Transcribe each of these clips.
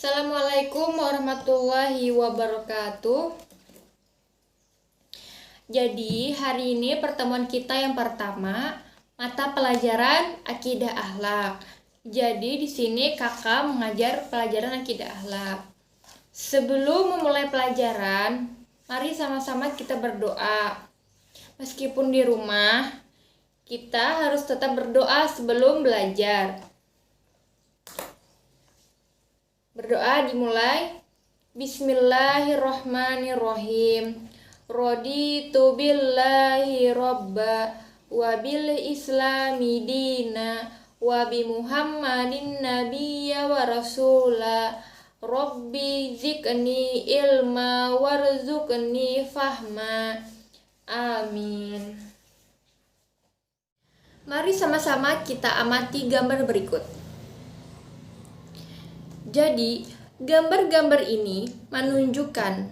Assalamualaikum warahmatullahi wabarakatuh. Jadi hari ini pertemuan kita yang pertama, mata pelajaran akidah akhlak. Jadi di sini kakak mengajar pelajaran akidah akhlak. Sebelum memulai pelajaran, mari sama-sama kita berdoa. Meskipun di rumah, kita harus tetap berdoa sebelum belajar. Berdoa dimulai. Bismillahirrohmanirrohim. Raditu billahi robba wa bil islami dina wa bi muhammadin nabiyya wa rasula. Rabbi zikni ilma warzuqni fahma. Amin. Mari sama-sama kita amati gambar berikut. Jadi, gambar-gambar ini menunjukkan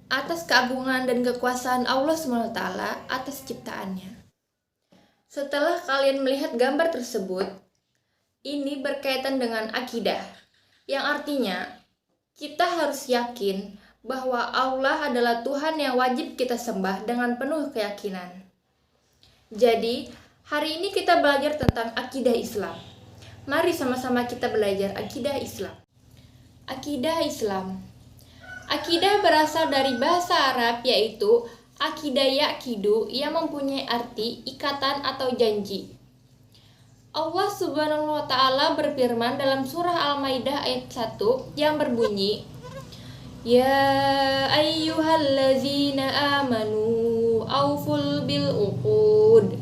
atas keagungan dan kekuasaan Allah SWT atas ciptaannya. Setelah kalian melihat gambar tersebut, ini berkaitan dengan akidah, yang artinya kita harus yakin bahwa Allah adalah Tuhan yang wajib kita sembah dengan penuh keyakinan. Jadi, hari ini kita belajar tentang akidah Islam. Mari sama-sama kita belajar akidah Islam. Akidah Islam. Akidah berasal dari bahasa Arab yaitu akidah yakidu yang mempunyai arti ikatan atau janji. Allah Subhanahu wa taala berfirman dalam surah Al-Maidah ayat 1 yang berbunyi, Ya ayyuhallazina amanu auful bil uqud,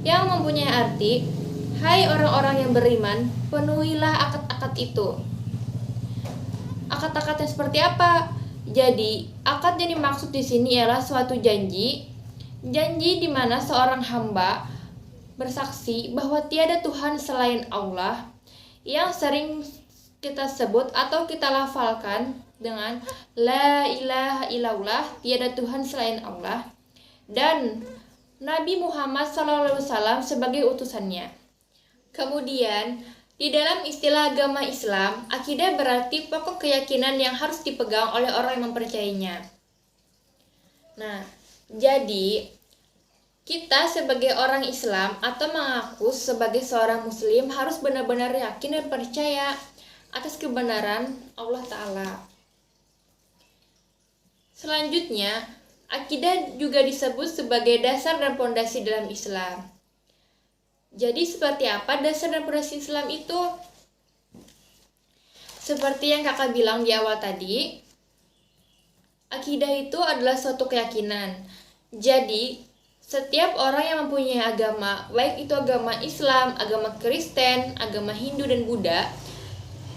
yang mempunyai arti, hai orang-orang yang beriman, penuhilah akad-akad itu. Akad-akad yang seperti apa? Jadi, akad yang dimaksud di sini ialah suatu janji di mana seorang hamba bersaksi bahwa tiada Tuhan selain Allah, yang sering kita sebut atau kita lafalkan dengan La ilaha illallah, tiada Tuhan selain Allah, dan Nabi Muhammad SAW sebagai utusannya. Kemudian, di dalam istilah agama Islam, akidah berarti pokok keyakinan yang harus dipegang oleh orang yang mempercayainya. Nah, jadi kita sebagai orang Islam atau mengaku sebagai seorang Muslim harus benar-benar yakin dan percaya atas kebenaran Allah Ta'ala. Selanjutnya, akidah juga disebut sebagai dasar dan pondasi dalam Islam. Jadi seperti apa dasar dan pondasi Islam itu? Seperti yang kakak bilang di awal tadi, akidah itu adalah suatu keyakinan. Jadi setiap orang yang mempunyai agama, baik itu agama Islam, agama Kristen, agama Hindu dan Buddha,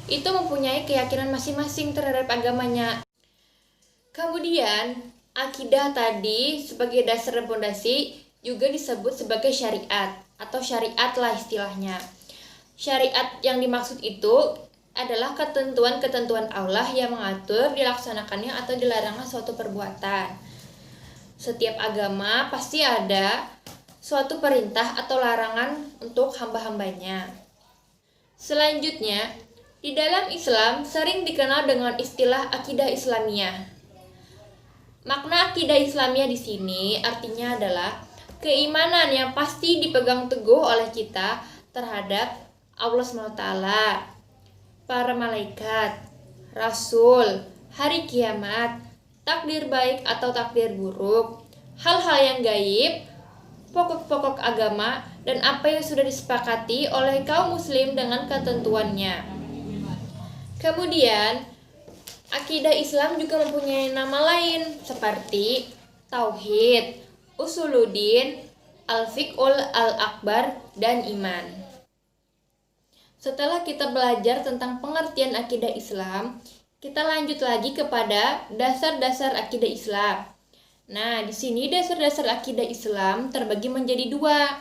itu mempunyai keyakinan masing-masing terhadap agamanya. Kemudian akidah tadi sebagai dasar dan pondasi juga disebut sebagai syariat atau syariat lah istilahnya. Syariat yang dimaksud itu adalah ketentuan-ketentuan Allah yang mengatur dilaksanakannya atau dilarangnya suatu perbuatan. Setiap agama pasti ada suatu perintah atau larangan untuk hamba-hambanya. Selanjutnya, di dalam Islam sering dikenal dengan istilah akidah Islamiyah. Makna akidah Islamiyah di sini artinya adalah keimanan yang pasti dipegang teguh oleh kita terhadap Allah SWT, para malaikat, rasul, hari kiamat, takdir baik atau takdir buruk, hal-hal yang gaib, pokok-pokok agama, dan apa yang sudah disepakati oleh kaum muslim dengan ketentuannya. Kemudian, akidah Islam juga mempunyai nama lain seperti Tauhid, Usuluddin, Al-Fiqhul Al-Akbar, dan Iman. Setelah kita belajar tentang pengertian akidah Islam, kita lanjut lagi kepada dasar-dasar akidah Islam. Nah, di sini dasar-dasar akidah Islam terbagi menjadi dua.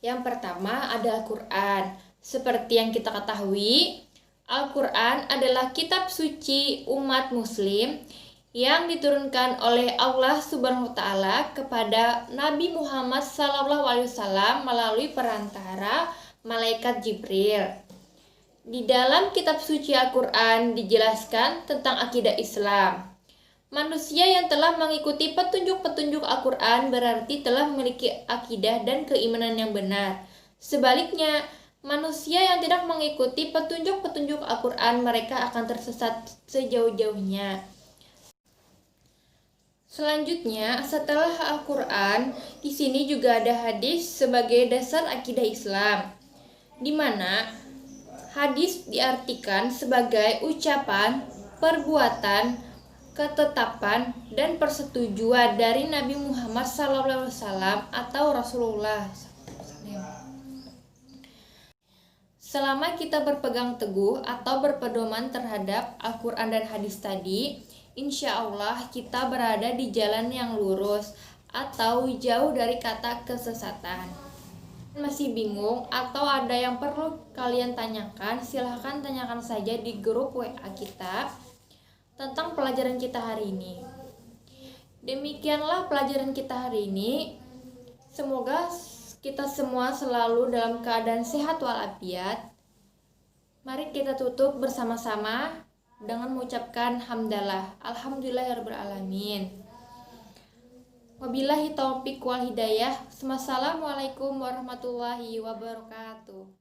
Yang pertama ada Al-Quran. Seperti yang kita ketahui, Al-Quran adalah kitab suci umat muslim yang diturunkan oleh Allah Subhanahu wa taala kepada Nabi Muhammad SAW melalui perantara malaikat Jibril. Di dalam kitab suci Al-Quran dijelaskan tentang akidah Islam. Manusia yang telah mengikuti petunjuk-petunjuk Al-Quran berarti telah memiliki akidah dan keimanan yang benar. Sebaliknya, manusia yang tidak mengikuti petunjuk-petunjuk Al-Quran mereka akan tersesat sejauh-jauhnya. Selanjutnya, setelah Al-Quran, di sini juga ada hadis sebagai dasar akidah Islam, di mana hadis diartikan sebagai ucapan, perbuatan, ketetapan, dan persetujuan dari Nabi Muhammad SAW atau Rasulullah. Selama kita berpegang teguh atau berpedoman terhadap Al-Quran dan hadis tadi, insya Allah kita berada di jalan yang lurus atau jauh dari kata kesesatan. Masih bingung atau ada yang perlu kalian tanyakan, silahkan tanyakan saja di grup WA kita tentang pelajaran kita hari ini. Demikianlah pelajaran kita hari ini. Semoga kita semua selalu dalam keadaan sehat walafiat. Mari kita tutup bersama-sama dengan mengucapkan hamdalah. Alhamdulillahirabbil alamin. Wabillahi taufiq wal hidayah. Wassalamualaikum warahmatullahi wabarakatuh.